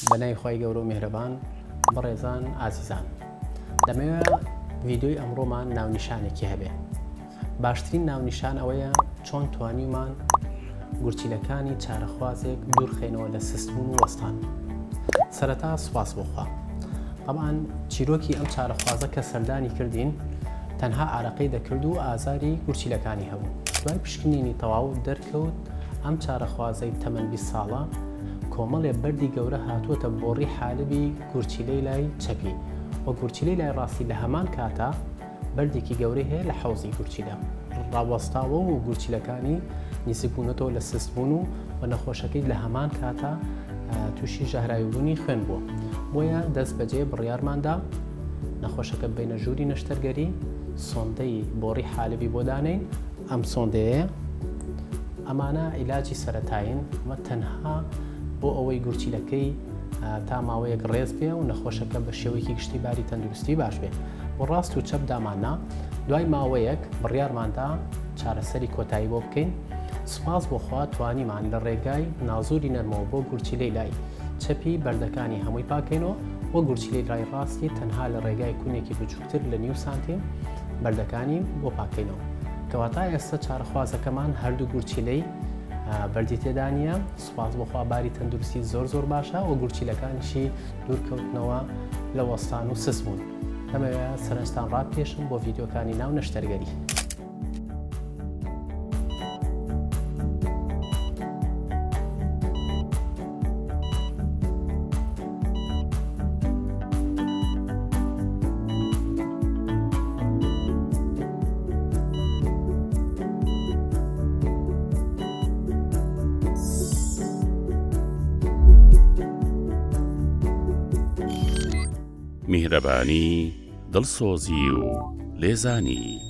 بەنای خۆی گەورە و میهرەبان بەڕێزان ئازیزان دەمەوێت ڤیدیۆی ئەمڕۆمان ناونیشانێکی هەبێ. باشترین ناونیشان ئەوەیە چۆن توانیمان گورچیلەکانی چارەخوازێک دوورخێنەوە لە سستبوون و وەستان. سەرەتا سوپاس بۆخوا. طبعاً چیرۆکی ئەم چارەخوازە کە سەردانی کردین تەنها ئارەقەی دەکرد و ئازاری گورچیلەکانی هەبوو. دوای پشکنینی تەواو دەرکەوت ئەم چارەخوازەی تەمەن 20 ساڵە کۆمەڵێ بەردی گەورە هاتووەتە بۆڕی حالبی گورچیلەی لای چەپی و گورچیلەی لای ڕاستی لە هەمان کاتە بەردێکی گەورەی هەیە لە حەوزی گورچیلە ڕاوەستاوە و گورچیلەکانی نزیکبوونەوە لە سستبوون و نەخۆشەکەی لە هەمان کاتە تووشی ژەهراویبوونی خوێن بووە. بۆیە دەست بەجێ بڕیارماندا نەخۆشەکە بینە ژووری نەشتەرگەری سۆندەی بۆڕی حالبی بۆ دانین. ئەم سۆندەیە ئەمانە عیلاجی سەرەتایین و تەنها بۆ ئەوەی گورچیلەکەی تا ماوەیەک ڕێز بێ و نەخۆشەکە بە شێوەیەکی گشتیباری تەندروستی باش بێ. بۆ ڕاست و چەپ داماننا دوای ماوەیەک بڕیارماندا چارەسەری کۆتایی بۆ بکەین. سوپاس بۆخوا توانیمان لە ڕێگای نازووری نەرمەوە بۆ گورچیلەی لای چەپی بەردەکانی هەمووی پاکەینەوە و گورچیلەی لای ڕاستی تەنها لە ڕێگای کونێکی بچووکتر لە نیو سانتیم بەردەکانی بۆ پاکەینەوە. کەواتە ئێستا چارەخوازەکەمان هەردوو گورچیلەی بەردی تێدانە. سوپاس بۆخوا باری تەندروستی زۆر باشە و گورچیلەکانیشی دوورکەوتنەوە لە وەستان و سستبوون. دەمەوێت سەرنجتان ڕابکێشم بۆ ڤیدیۆکانی ناو نەشتەرگەری. میهرەبانی، دڵسۆزی و لێزانی.